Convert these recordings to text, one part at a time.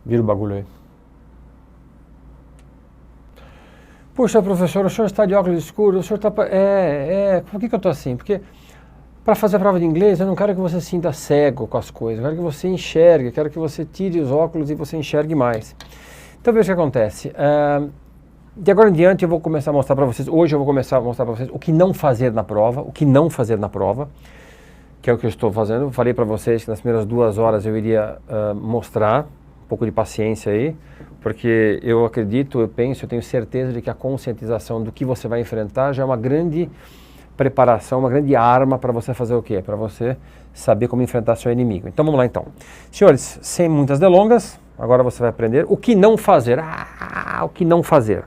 Vira o bagulho aí. Puxa, professor, o senhor está de óculos escuros, o senhor está... por que eu estou assim? Porque para fazer a prova de inglês, eu não quero que você se sinta cego com as coisas, eu quero que você enxergue, eu quero que você tire os óculos e você enxergue mais. Então veja o que acontece. De agora em diante eu vou começar a mostrar para vocês, hoje eu vou começar a mostrar para vocês o que não fazer na prova, que é o que eu estou fazendo. Eu falei para vocês que nas primeiras 2 horas eu iria mostrar um pouco de paciência aí, porque eu acredito, eu penso, eu tenho certeza de que a conscientização do que você vai enfrentar já é uma grande preparação, uma grande arma para você fazer o quê? Para você saber como enfrentar seu inimigo. Então vamos lá então. Senhores, sem muitas delongas, agora você vai aprender o que não fazer. O que não fazer.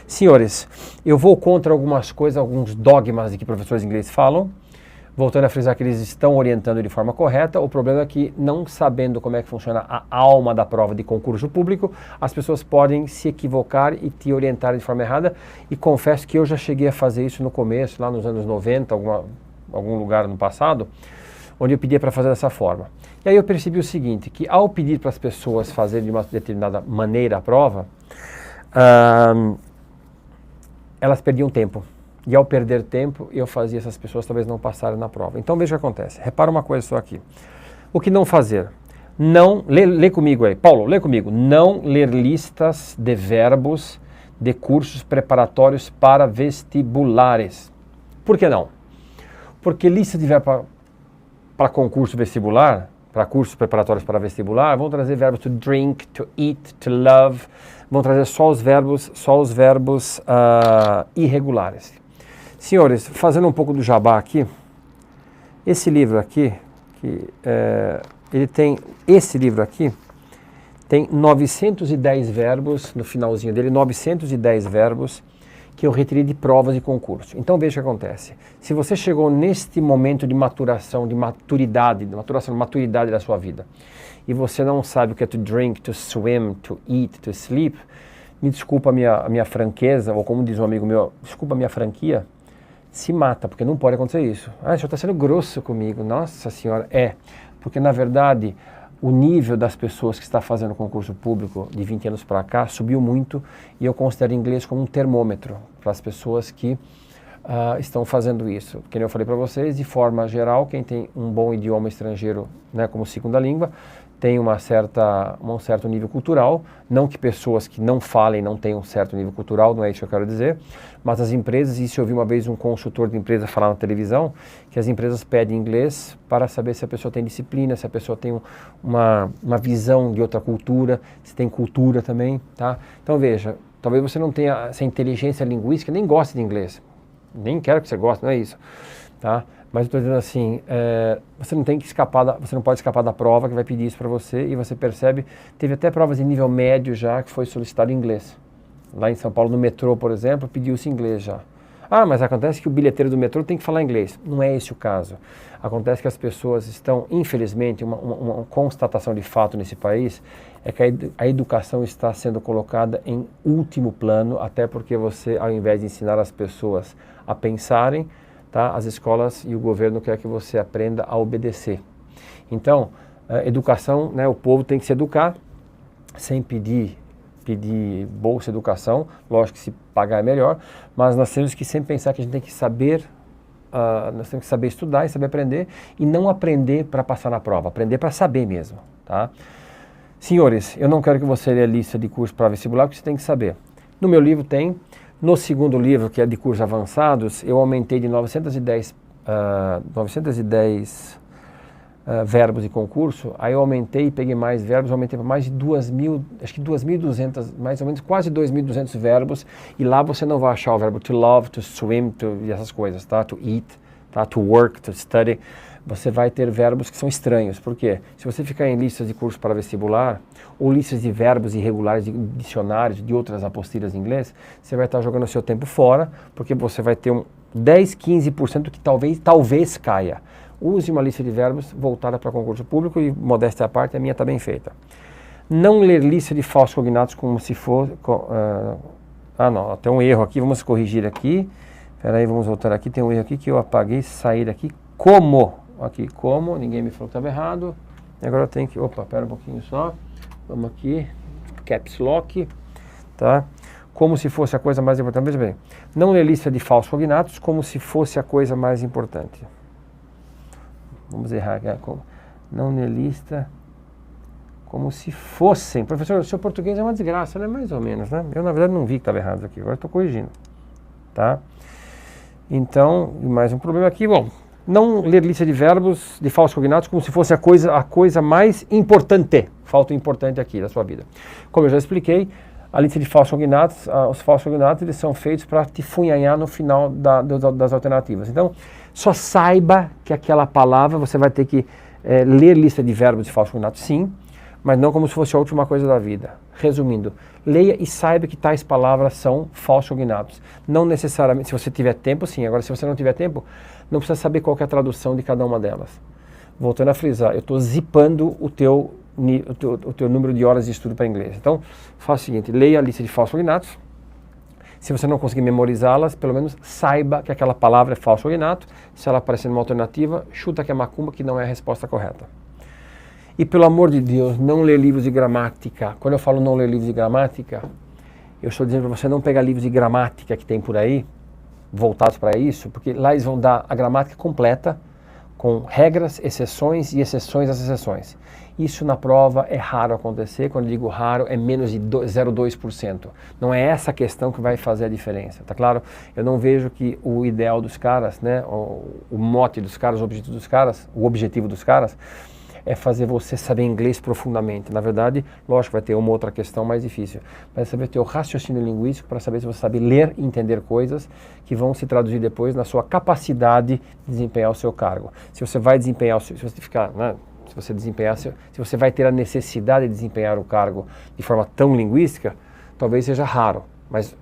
Senhores, eu vou contra algumas coisas, alguns dogmas de que professores de inglês falam, voltando a frisar que eles estão orientando de forma correta. O problema é que, não sabendo como é que funciona a alma da prova de concurso público, as pessoas podem se equivocar e te orientar de forma errada. E confesso que eu já cheguei a fazer isso no começo, lá nos anos 90, algum lugar no passado, onde eu pedia para fazer dessa forma. E aí eu percebi o seguinte, que ao pedir para as pessoas fazerem de uma determinada maneira a prova, elas perdiam tempo. E ao perder tempo, eu fazia essas pessoas talvez não passarem na prova. Então veja o que acontece. Repara uma coisa só aqui. O que não fazer? Não, lê comigo aí. Paulo, lê comigo. Não ler listas de verbos de cursos preparatórios para vestibulares. Por que não? Porque lista de verbos para concurso vestibular, para cursos preparatórios para vestibular, vão trazer verbos to drink, to eat, to love, vão trazer só os verbos irregulares. Senhores, fazendo um pouco do jabá aqui, esse livro aqui, esse livro aqui tem 910 verbos, no finalzinho dele, 910 verbos que eu retirei de provas de concurso. Então veja o que acontece. Se você chegou neste momento de maturação, de maturidade da sua vida, e você não sabe o que é to drink, to swim, to eat, to sleep, me desculpa a minha franqueza, ou como diz um amigo meu, desculpa a minha franquia, se mata, porque não pode acontecer isso. O senhor está sendo grosso comigo. Nossa senhora, porque na verdade o nível das pessoas que está fazendo concurso público de 20 anos para cá subiu muito, e eu considero inglês como um termômetro para as pessoas que estão fazendo isso. Como eu falei para vocês, de forma geral, quem tem um bom idioma estrangeiro, né, como segunda língua, tem um certo nível cultural. Não que pessoas que não falem não tenham um certo nível cultural, não é isso que eu quero dizer, mas as empresas, isso eu vi uma vez um consultor de empresa falar na televisão, que as empresas pedem inglês para saber se a pessoa tem disciplina, se a pessoa tem uma visão de outra cultura, se tem cultura também, tá? Então veja, talvez você não tenha essa inteligência linguística, nem goste de inglês, nem quero que você goste, não é isso, tá? Mas eu estou dizendo assim, você não pode escapar da prova que vai pedir isso para você, e você percebe, teve até provas de nível médio já que foi solicitado em inglês. Lá em São Paulo, no metrô, por exemplo, pediu-se inglês já. Mas acontece que o bilheteiro do metrô tem que falar inglês. Não é esse o caso. Acontece que as pessoas estão, infelizmente, uma constatação de fato nesse país, é que a educação está sendo colocada em último plano, até porque você, ao invés de ensinar as pessoas a pensarem, tá? As escolas e o governo quer que você aprenda a obedecer. Então, educação, né, o povo tem que se educar sem pedir bolsa de educação. Lógico que se pagar é melhor, mas nós temos que sempre pensar que a gente tem que saber, nós temos que saber estudar e saber aprender, e não aprender para passar na prova, aprender para saber mesmo, tá? Senhores, eu não quero que você leia a lista de cursos para vestibular, porque você tem que saber. No meu livro tem. No segundo livro, que é de cursos avançados, eu aumentei de 910 verbos de concurso, aí eu aumentei e peguei mais verbos, aumentei para mais de 2.000, acho que 2.200, mais ou menos quase 2.200 verbos, e lá você não vai achar o verbo to love, to swim, e essas coisas, tá? To eat, tá? To work, to study. Você vai ter verbos que são estranhos. Por quê? Se você ficar em listas de cursos para vestibular, ou listas de verbos irregulares de dicionários, de outras apostilas em inglês, você vai estar jogando o seu tempo fora, porque você vai ter 10, 15% que talvez caia. Use uma lista de verbos voltada para concurso público, e modéstia à parte, a minha está bem feita. Não ler lista de falsos cognatos como se for... não, tem um erro aqui, vamos corrigir aqui. Espera aí, vamos voltar aqui, tem um erro aqui que eu apaguei, sair daqui. Como, ninguém me falou que estava errado. E agora eu tenho que, pera um pouquinho só, vamos aqui, caps lock, tá? Como se fosse a coisa mais importante. Veja bem, não ler lista de falsos cognatos como se fosse a coisa mais importante. Vamos errar aqui. Não ler lista como se fossem. Professor, o seu português é uma desgraça, né? Mais ou menos, né? Eu, na verdade, não vi que estava errado isso aqui. Agora estou corrigindo, tá? Então, mais um problema aqui. Bom, não ler lista de verbos de falsos cognatos como se fosse a coisa mais importante. Falta o importante aqui da sua vida. Como eu já expliquei, a lista de falsos cognatos, os falsos cognatos, eles são feitos para te funhanhar no final das alternativas. Então, só saiba que aquela palavra você vai ter que ler lista de verbos de falsos cognatos, sim, mas não como se fosse a última coisa da vida. Resumindo, leia e saiba que tais palavras são falsos cognatos. Não necessariamente, se você tiver tempo, sim. Agora, se você não tiver tempo, não precisa saber qual que é a tradução de cada uma delas. Voltando a frisar, eu estou zipando o teu número de horas de estudo para inglês. Então, faça o seguinte, leia a lista de falsos cognatos. Se você não conseguir memorizá-las, pelo menos saiba que aquela palavra é falso cognato. Se ela aparecer numa alternativa, chuta que é macumba, que não é a resposta correta. E pelo amor de Deus, não ler livros de gramática. Quando eu falo não ler livros de gramática, eu estou dizendo para você não pegar livros de gramática que tem por aí, voltados para isso, porque lá eles vão dar a gramática completa, com regras, exceções e exceções às exceções. Isso na prova é raro acontecer. Quando eu digo raro, é menos de 0,2%. Não é essa questão que vai fazer a diferença, tá claro? Eu não vejo que o ideal dos caras, né, o mote dos caras, o objetivo dos caras, é fazer você saber inglês profundamente. Na verdade, lógico, vai ter uma outra questão mais difícil, mas é saber ter o raciocínio linguístico para saber se você sabe ler e entender coisas que vão se traduzir depois na sua capacidade de desempenhar o seu cargo. Se você vai desempenhar, se você ficar, né, se você desempenhar, se você vai ter a necessidade de desempenhar o cargo de forma tão linguística, talvez seja raro, mas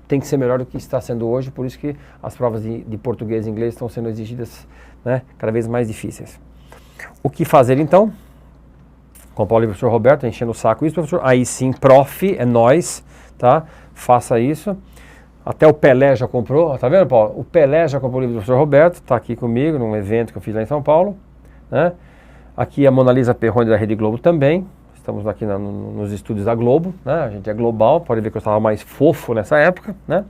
tem que ser melhor do que está sendo hoje, por isso que as provas de português e inglês estão sendo exigidas, né, cada vez mais difíceis. O que fazer então? Com o Paulo e o professor Roberto, enchendo o saco isso, professor. Aí sim, prof, é nós, tá? Faça isso. Até o Pelé já comprou, tá vendo, Paulo? O Pelé já comprou o livro do professor Roberto, tá aqui comigo, num evento que eu fiz lá em São Paulo, né? Aqui a Mona Lisa Perrone da Rede Globo também. Estamos aqui nos estúdios da Globo, né? A gente é global, pode ver que eu estava mais fofo nessa época, né?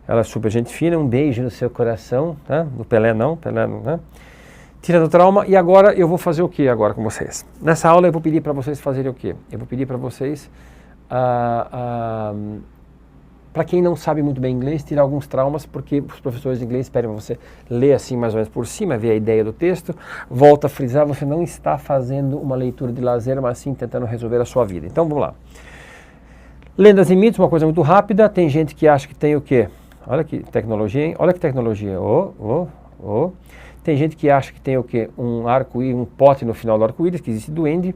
Ela é super gente fina, um beijo no seu coração, né? Do Pelé não, né? Tira do trauma. E agora eu vou fazer o que agora com vocês? Nessa aula eu vou pedir para vocês fazerem o quê? Eu vou pedir para vocês, para quem não sabe muito bem inglês, tirar alguns traumas, porque os professores de inglês pedem para você ler assim mais ou menos por cima, ver a ideia do texto, volta a frisar, você não está fazendo uma leitura de lazer, mas sim tentando resolver a sua vida. Então vamos lá. Lendas e mitos, uma coisa muito rápida. Tem gente que acha que tem o quê? Olha que tecnologia, hein? Olha que tecnologia. Tem gente que acha que tem o quê? Um arco-íris, um pote no final do arco-íris, que existe duende.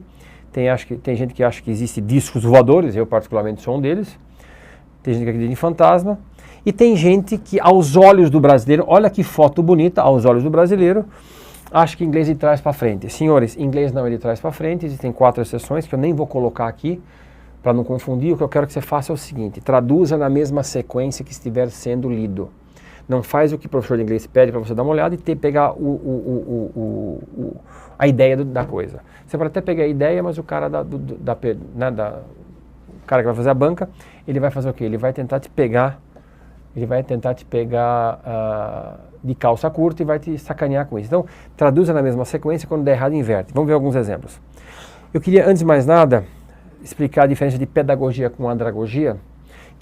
Tem gente que acha que existe discos voadores, eu particularmente sou um deles. Tem gente que acredita em fantasma. E tem gente que, aos olhos do brasileiro, olha que foto bonita, aos olhos do brasileiro, acha que inglês é de trás para frente. Senhores, inglês não é de trás para frente, existem 4 exceções que eu nem vou colocar aqui, para não confundir. O que eu quero que você faça é o seguinte: traduza na mesma sequência que estiver sendo lido. Não faz o que o professor de inglês pede para você dar uma olhada e pegar a ideia da coisa. Você pode até pegar a ideia, mas o cara, o cara que vai fazer a banca, ele vai fazer o quê? Ele vai tentar te pegar de calça curta e vai te sacanear com isso. Então, traduza na mesma sequência, quando der errado, inverte. Vamos ver alguns exemplos. Eu queria, antes de mais nada, explicar a diferença de pedagogia com andragogia,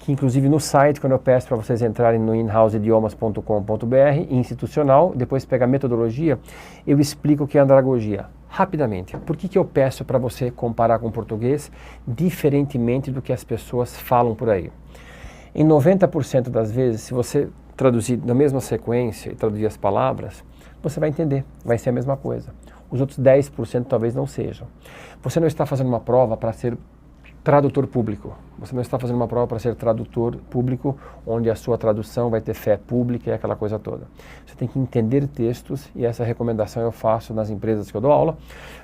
que inclusive no site, quando eu peço para vocês entrarem no inhouseidiomas.com.br, institucional, depois pegar metodologia, eu explico o que é andragogia. Rapidamente, por que eu peço para você comparar com o português, diferentemente do que as pessoas falam por aí? Em 90% das vezes, se você traduzir na mesma sequência e traduzir as palavras, você vai entender, vai ser a mesma coisa. Os outros 10% talvez não sejam. Você não está fazendo uma prova para ser tradutor público. Você não está fazendo uma prova para ser tradutor público, onde a sua tradução vai ter fé pública e aquela coisa toda. Você tem que entender textos, e essa recomendação eu faço nas empresas que eu dou aula,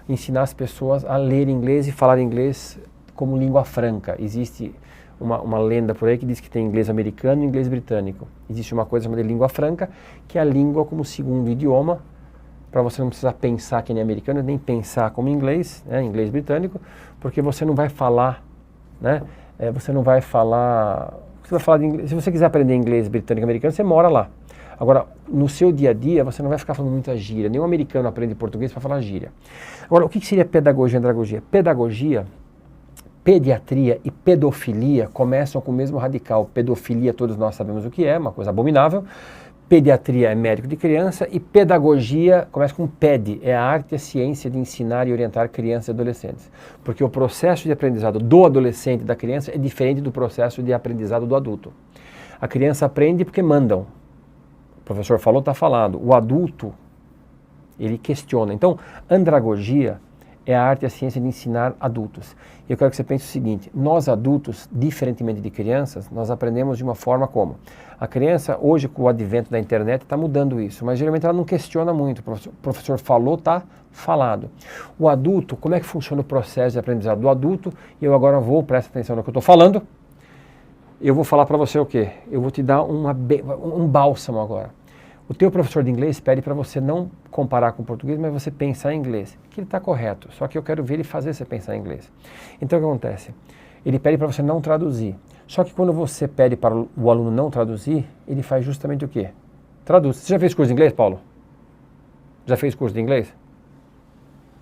ensinar as pessoas a ler inglês e falar inglês como língua franca. Existe uma lenda por aí que diz que tem inglês americano e inglês britânico. Existe uma coisa chamada língua franca, que é a língua como segundo idioma, para você não precisar pensar que nem americano, nem pensar como inglês, né, inglês britânico, porque você não vai falar né? Você não vai falar... Você vai falar de inglês. Se você quiser aprender inglês britânico americano, você mora lá. Agora, no seu dia a dia, você não vai ficar falando muita gíria. Nenhum americano aprende português para falar gíria. Agora, o que seria pedagogia e andragogia? Pedagogia, pediatria e pedofilia começam com o mesmo radical. Pedofilia, todos nós sabemos o que é, uma coisa abominável. Pediatria é médico de criança e pedagogia começa com PED, é a arte e a ciência de ensinar e orientar crianças e adolescentes. Porque o processo de aprendizado do adolescente e da criança é diferente do processo de aprendizado do adulto. A criança aprende porque mandam. O professor falou, está falado. O adulto, ele questiona. Então, andragogia é a arte e a ciência de ensinar adultos. E eu quero que você pense o seguinte, nós adultos, diferentemente de crianças, nós aprendemos de uma forma como? A criança, hoje com o advento da internet, está mudando isso, mas geralmente ela não questiona muito. O professor falou, está falado. O adulto, como é que funciona o processo de aprendizado do adulto? E eu agora presta atenção no que eu estou falando, eu vou falar para você o quê? Eu vou te dar um bálsamo agora. O teu professor de inglês pede para você não comparar com o português, mas você pensar em inglês. Que ele está correto, só que eu quero ver ele fazer você pensar em inglês. Então o que acontece? Ele pede para você não traduzir. Só que quando você pede para o aluno não traduzir, ele faz justamente o quê? Traduz. Você já fez curso de inglês, Paulo? Já fez curso de inglês?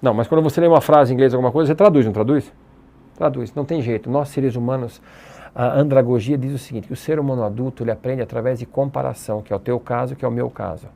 Não, mas quando você lê uma frase em inglês, alguma coisa, você traduz, não traduz? Traduz, não tem jeito. Nós, seres humanos, a andragogia diz o seguinte, que o ser humano adulto, ele aprende através de comparação, que é o teu caso, que é o meu caso.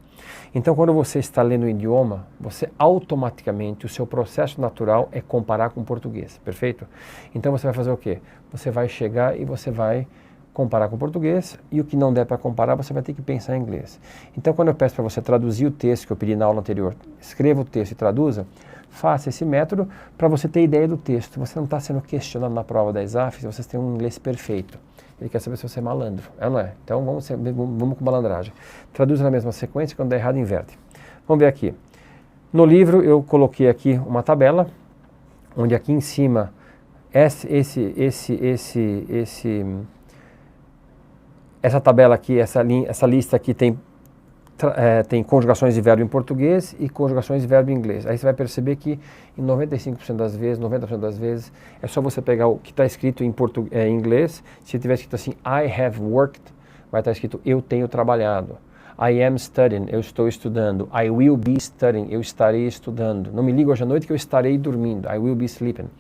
Então, quando você está lendo o idioma, você automaticamente, o seu processo natural é comparar com o português, perfeito? Então, você vai fazer o quê? Você vai chegar e você vai comparar com o português, e o que não der para comparar, você vai ter que pensar em inglês. Então, quando eu peço para você traduzir o texto que eu pedi na aula anterior, escreva o texto e traduza, faça esse método para você ter ideia do texto. Você não está sendo questionado na prova da ESAF se vocês têm um inglês perfeito. Ele quer saber se você é malandro, é ou não é? Então vamos com malandragem. Traduza na mesma sequência, quando der errado, inverte. Vamos ver aqui. No livro eu coloquei aqui uma tabela, onde aqui em cima, essa tabela aqui, essa lista aqui tem conjugações de verbo em português e conjugações de verbo em inglês. Aí você vai perceber que em 95% das vezes, 90% das vezes, é só você pegar o que está escrito em inglês. Se tiver escrito assim, I have worked, vai estar escrito eu tenho trabalhado. I am studying, eu estou estudando. I will be studying, eu estarei estudando. Não me ligue hoje à noite que eu estarei dormindo. I will be sleeping.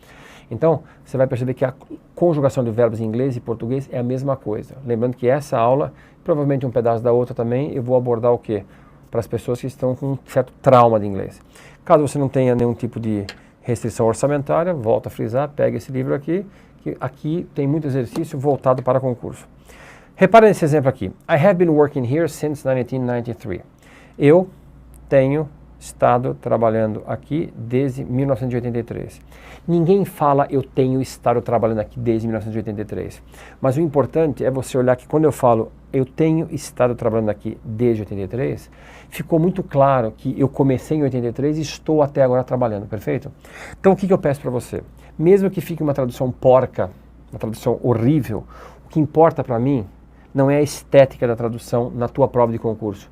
Então, você vai perceber que a conjugação de verbos em inglês e português é a mesma coisa. Lembrando que essa aula, provavelmente um pedaço da outra também, eu vou abordar o quê? Para as pessoas que estão com um certo trauma de inglês. Caso você não tenha nenhum tipo de restrição orçamentária, volta a frisar, pega esse livro aqui, que aqui tem muito exercício voltado para concurso. Repara nesse exemplo aqui. I have been working here since 1993. Eu tenho estado trabalhando aqui desde 1983. Ninguém fala eu tenho estado trabalhando aqui desde 1983. Mas o importante é você olhar que quando eu falo eu tenho estado trabalhando aqui desde 83, ficou muito claro que eu comecei em 83 e estou até agora trabalhando, perfeito? Então o que eu peço para você? Mesmo que fique uma tradução porca, uma tradução horrível, o que importa para mim não é a estética da tradução na tua prova de concurso.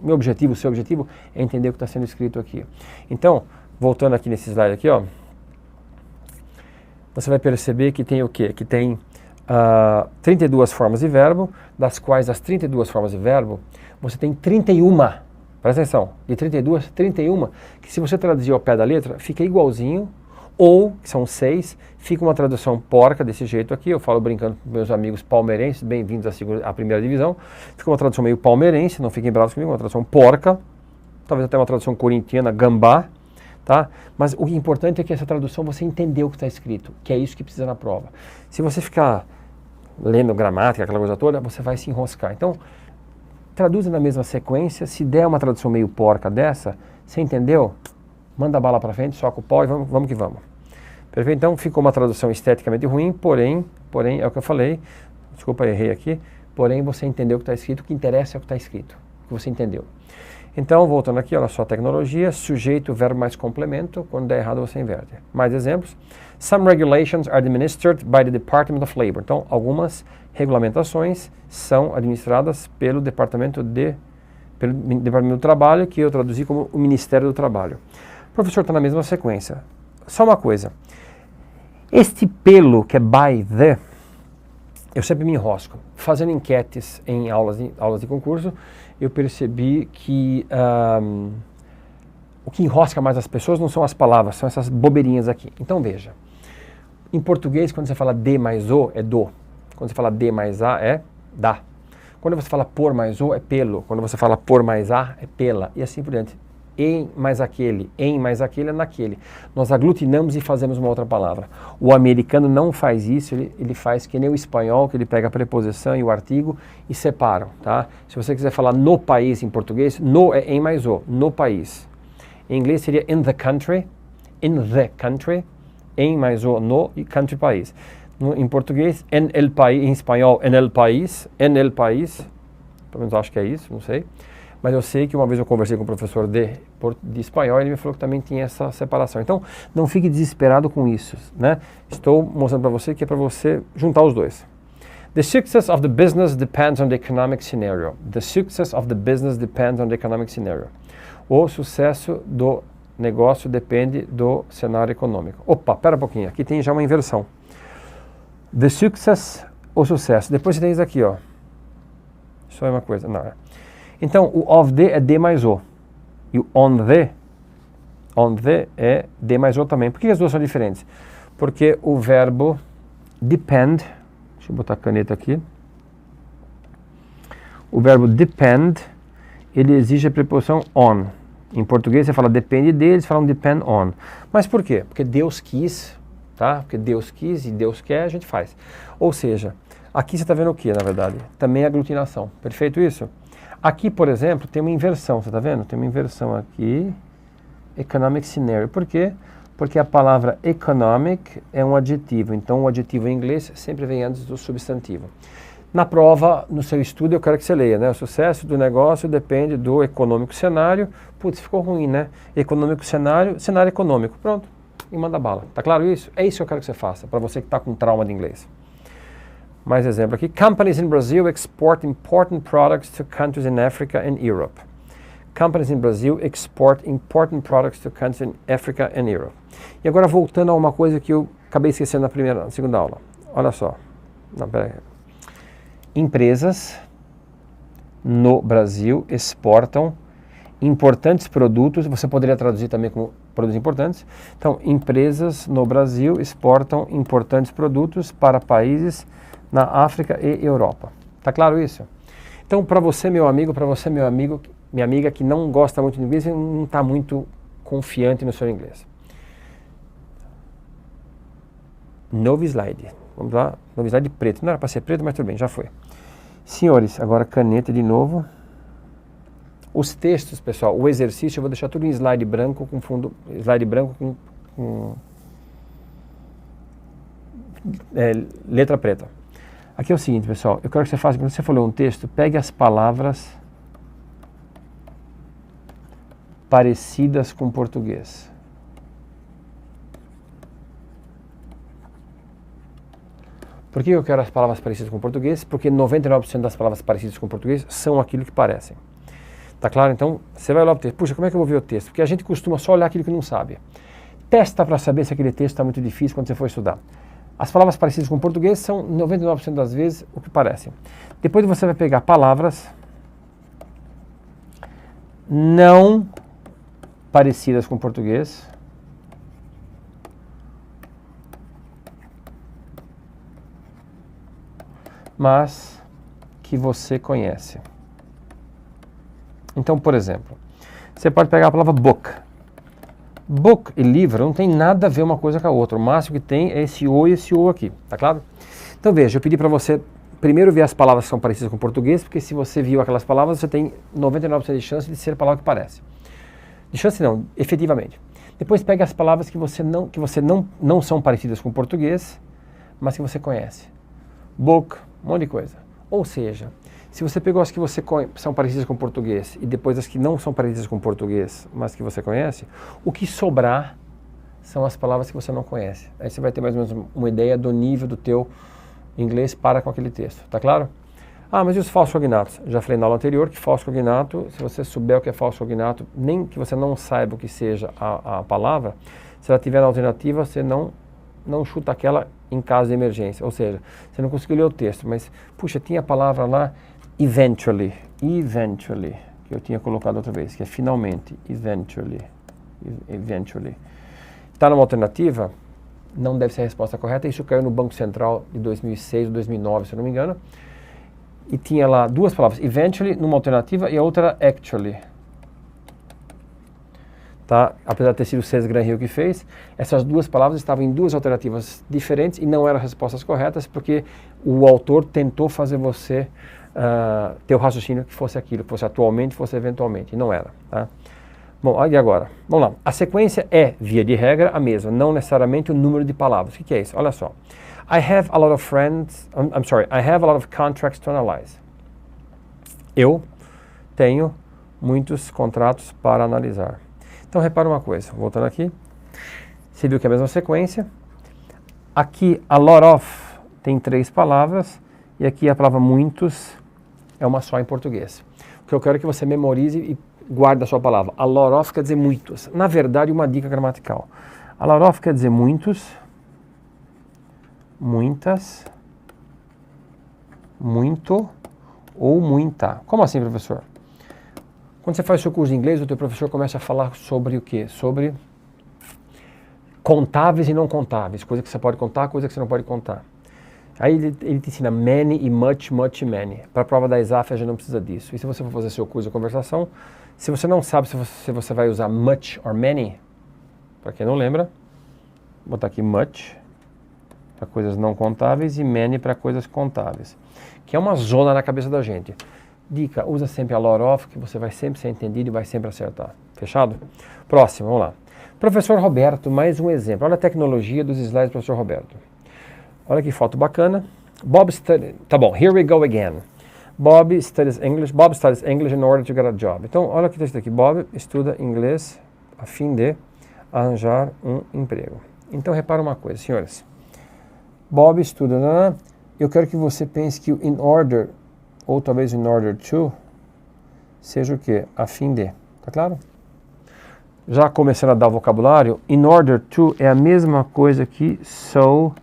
Meu objetivo, o seu objetivo é entender o que está sendo escrito aqui. Então, voltando aqui nesse slide aqui, ó, você vai perceber que tem o quê? Que tem 32 formas de verbo, das quais das 32 formas de verbo, você tem 31, presta atenção, de 32, 31, que se você traduzir ao pé da letra, fica igualzinho, ou, que são 6, fica uma tradução porca desse jeito aqui, eu falo brincando com meus amigos palmeirenses, bem-vindos à primeira divisão, fica uma tradução meio palmeirense, não fiquem bravos comigo, uma tradução porca, talvez até uma tradução corintiana, gambá, tá? Mas o importante é que essa tradução você entendeu o que está escrito, que é isso que precisa na prova. Se você ficar lendo gramática, aquela coisa toda, você vai se enroscar. Então, traduza na mesma sequência, se der uma tradução meio porca dessa, você entendeu? Manda a bala para frente, soca o pau e vamos que vamos. Perfeito? Então ficou uma tradução esteticamente ruim, porém, é o que eu falei, desculpa, errei aqui, porém você entendeu o que está escrito, o que interessa é o que está escrito, o que você entendeu. Então, voltando aqui, olha só a tecnologia, sujeito, verbo mais complemento, quando der errado você inverte. Mais exemplos. Some regulations are administered by the Department of Labor. Então, algumas regulamentações são administradas pelo Departamento do Trabalho, que eu traduzi como o Ministério do Trabalho. O professor está na mesma sequência. Só uma coisa. Este pelo, que é by the, eu sempre me enrosco. Fazendo enquetes em aulas de concurso, eu percebi que o que enrosca mais as pessoas não são as palavras, são essas bobeirinhas aqui. Então veja, em português, quando você fala de mais o, é do. Quando você fala de mais a, é da. Quando você fala por mais o, é pelo. Quando você fala por mais a, é pela. E assim por diante. Em mais aquele é naquele. Nós aglutinamos e fazemos uma outra palavra. O americano não faz isso, ele faz que nem o espanhol, que ele pega a preposição e o artigo e separam, tá? Se você quiser falar no país em português, no é em mais o, no país. Em inglês seria in the country, em mais o, no e country, país. Em português, en el país, em espanhol, en el país, pelo menos acho que é isso, não sei. Mas eu sei que uma vez eu conversei com um professor de espanhol e ele me falou que também tinha essa separação. Então, não fique desesperado com isso, né? Estou mostrando para você que é para você juntar os dois. The success of the business depends on the economic scenario. The success of the business depends on the economic scenario. O sucesso do negócio depende do cenário econômico. Opa, pera um pouquinho, aqui tem já uma inversão. The success, o sucesso. Depois você tem isso aqui, ó. Só é uma coisa, não é. Então, o of the é de mais o. E o on the é de mais o também. Por que as duas são diferentes? Porque o verbo depend, deixa eu botar a caneta aqui. O verbo depend, ele exige a preposição on. Em português você fala depende de, eles falam depend on. Mas por quê? Porque Deus quis, tá? Porque Deus quis e Deus quer, a gente faz. Ou seja, aqui você está vendo o que, na verdade? Também é aglutinação. Perfeito isso? Aqui, por exemplo, tem uma inversão, você está vendo? Tem uma inversão aqui, economic scenario. Por quê? Porque a palavra economic é um adjetivo, então o adjetivo em inglês sempre vem antes do substantivo. Na prova, no seu estudo, eu quero que você leia, né? O sucesso do negócio depende do econômico cenário. Putz, ficou ruim, né? Econômico cenário, cenário econômico. Pronto, e manda bala. Tá claro isso? É isso que eu quero que você faça, para você que está com trauma de inglês. Mais exemplo aqui. Companies in Brazil export important products to countries in Africa and Europe. Companies in Brazil export important products to countries in Africa and Europe. E agora voltando a uma coisa que eu acabei esquecendo na segunda aula. Olha só. Não, peraí. Empresas no Brasil exportam importantes produtos. Você poderia traduzir também como produtos importantes. Então, empresas no Brasil exportam importantes produtos para países na África e Europa. Tá claro isso? Então, para você, meu amigo, minha amiga que não gosta muito de inglês e não está muito confiante no seu inglês. Novo slide. Vamos lá, novo slide preto. Não era para ser preto, mas tudo bem, já foi. Senhores, agora caneta de novo. Os textos, pessoal, o exercício, eu vou deixar tudo em slide branco com fundo, letra preta. Aqui é o seguinte, pessoal, eu quero que você faça, quando você for ler um texto, pegue as palavras parecidas com português. Por que eu quero as palavras parecidas com português? Porque 99% das palavras parecidas com português são aquilo que parecem. Tá claro? Então, você vai olhar o texto. Puxa, como é que eu vou ver o texto? Porque a gente costuma só olhar aquilo que não sabe. Testa para saber se aquele texto está muito difícil quando você for estudar. As palavras parecidas com português são 99% das vezes o que parecem. Depois você vai pegar palavras não parecidas com português. Mas que você conhece. Então, por exemplo, você pode pegar a palavra book. Book e livro não tem nada a ver uma coisa com a outra. O máximo que tem é esse O e esse O aqui, tá claro? Então veja, eu pedi para você primeiro ver as palavras que são parecidas com o português, porque se você viu aquelas palavras, você tem 99% de chance de ser a palavra que parece. De chance não, efetivamente. Depois pega as palavras que você não são parecidas com o português, mas que você conhece. Book, um monte de coisa. Ou seja, se você pegou as que são parecidas com o português e depois as que não são parecidas com o português, mas que você conhece, o que sobrar são as palavras que você não conhece. Aí você vai ter mais ou menos uma ideia do nível do teu inglês para com aquele texto. Tá claro? Ah, mas e os falsos cognatos? Já falei na aula anterior que falso cognato, se você souber o que é falso cognato, nem que você não saiba o que seja a palavra, se ela tiver na alternativa, você não não chuta aquela em caso de emergência. Ou seja, você não conseguiu ler o texto, mas, puxa, tinha a palavra lá, eventually, que eu tinha colocado outra vez, que é finalmente, eventually. Está numa alternativa, não deve ser a resposta correta. Isso caiu no Banco Central de 2006 ou 2009, se eu não me engano. E tinha lá duas palavras, eventually, numa alternativa, e a outra actually. Tá? Apesar de ter sido o César Granhill que fez, essas duas palavras estavam em duas alternativas diferentes e não eram as respostas corretas, porque o autor tentou fazer você ter o raciocínio que fosse aquilo, fosse atualmente, fosse eventualmente, e não era. Tá? Bom, e agora? Vamos lá. A sequência é, via de regra, a mesma, não necessariamente o número de palavras. O que é isso? Olha só. I have a lot of I have a lot of contracts to analyze. Eu tenho muitos contratos para analisar. Então, repara uma coisa, voltando aqui, você viu que é a mesma sequência. Aqui, a lot of tem 3 palavras, e aqui a palavra muitos é uma só em português. O que eu quero é que você memorize e guarde a sua palavra. A lot of quer dizer muitos. Na verdade, uma dica gramatical. A lot of quer dizer muitos, muitas, muito ou muita. Como assim, professor? Quando você faz o seu curso de inglês, o teu professor começa a falar sobre o quê? Sobre contáveis e não contáveis, coisa que você pode contar, coisa que você não pode contar. Aí ele te ensina many e much, much e many. Para a prova da ESAF, a gente não precisa disso. E se você for fazer seu curso de conversação, se você não sabe se você vai usar much or many, para quem não lembra, vou botar aqui much para coisas não contáveis e many para coisas contáveis, que é uma zona na cabeça da gente. Dica, usa sempre a lot of, que você vai sempre ser entendido e vai sempre acertar. Fechado? Próximo, vamos lá. Professor Roberto, mais um exemplo. Olha a tecnologia dos slides do professor Roberto. Olha que foto bacana. Tá bom, here we go again. Bob studies English in order to get a job. Então, olha o que está escrito aqui. Bob estuda inglês a fim de arranjar um emprego. Então, repara uma coisa, senhores. Bob estuda, eu quero que você pense que o in order, ou talvez in order to, seja o quê? A fim de. Tá claro? Já começando a dar o vocabulário, in order to é a mesma coisa que so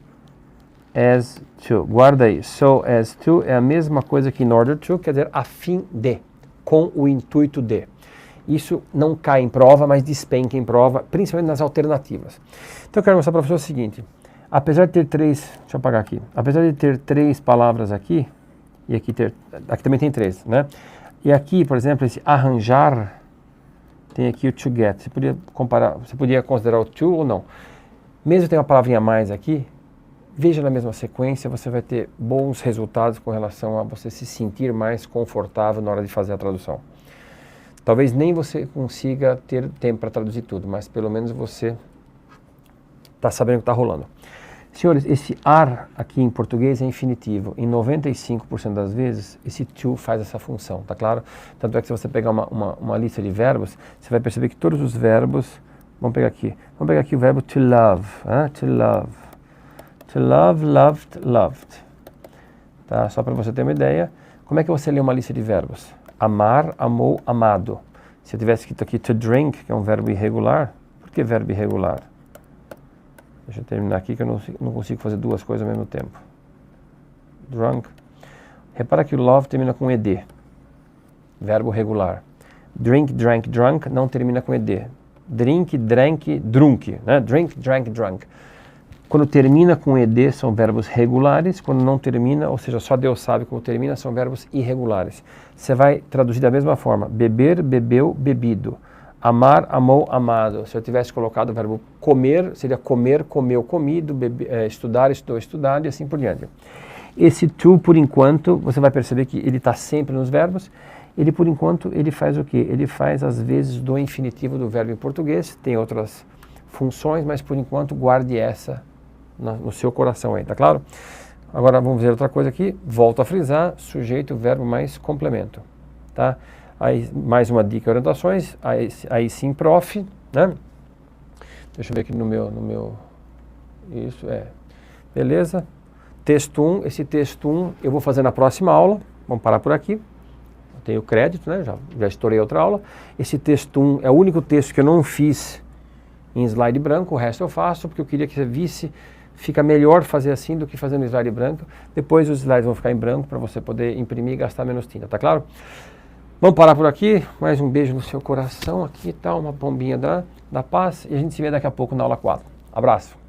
as to. Guarda aí. So as to é a mesma coisa que in order to, quer dizer, a fim de, com o intuito de. Isso não cai em prova, mas despenca em prova, principalmente nas alternativas. Então eu quero mostrar para você o seguinte. Apesar de ter 3, deixa eu apagar aqui. Apesar de ter 3 palavras aqui, e aqui também tem 3, né? E aqui, por exemplo, esse arranjar, tem aqui o to get. Você podia comparar, você podia considerar o to ou não. Mesmo tem uma palavrinha a mais aqui, veja na mesma sequência, você vai ter bons resultados com relação a você se sentir mais confortável na hora de fazer a tradução. Talvez nem você consiga ter tempo para traduzir tudo, mas pelo menos você está sabendo o que está rolando. Senhores, esse are aqui em português é infinitivo. Em 95% das vezes, esse to faz essa função, tá claro? Tanto é que se você pegar uma lista de verbos, você vai perceber que todos os verbos, vamos pegar aqui o verbo to love, to love. To love, loved, loved. Tá? Só para você ter uma ideia, como é que você lê uma lista de verbos? Amar, amou, amado. Se eu tivesse escrito aqui to drink, que é um verbo irregular, por que verbo irregular? Deixa eu terminar aqui que eu não consigo fazer 2 coisas ao mesmo tempo. Drunk. Repara que o love termina com ed. Verbo regular. Drink, drank, drunk não termina com ed. Drink, drank, drunk. Né? Drink, drank, drunk. Quando termina com ed são verbos regulares. Quando não termina, ou seja, só Deus sabe como termina, são verbos irregulares. Você vai traduzir da mesma forma. Beber, bebeu, bebido. Amar, amou, amado. Se eu tivesse colocado o verbo comer, seria comer, comeu, comido, estudar, estudou, estudado e assim por diante. Esse to, por enquanto, você vai perceber que ele está sempre nos verbos. Ele, por enquanto, ele faz o quê? Ele faz, às vezes, do infinitivo do verbo em português. Tem outras funções, mas, por enquanto, guarde essa no seu coração aí, tá claro? Agora, vamos ver outra coisa aqui. Volto a frisar, sujeito, verbo mais complemento, tá? Aí, mais uma dica e orientações, aí sim, prof, né? Deixa eu ver aqui no meu, isso, beleza? Texto 1, esse texto 1 eu vou fazer na próxima aula, vamos parar por aqui, eu tenho crédito, né? Já estourei outra aula. Esse texto 1 é o único texto que eu não fiz em slide branco, o resto eu faço, porque eu queria que você visse fica melhor fazer assim do que fazendo slide branco. Depois os slides vão ficar em branco para você poder imprimir e gastar menos tinta, tá claro? Vamos parar por aqui, mais um beijo no seu coração, aqui tá uma bombinha da paz e a gente se vê daqui a pouco na aula 4. Abraço!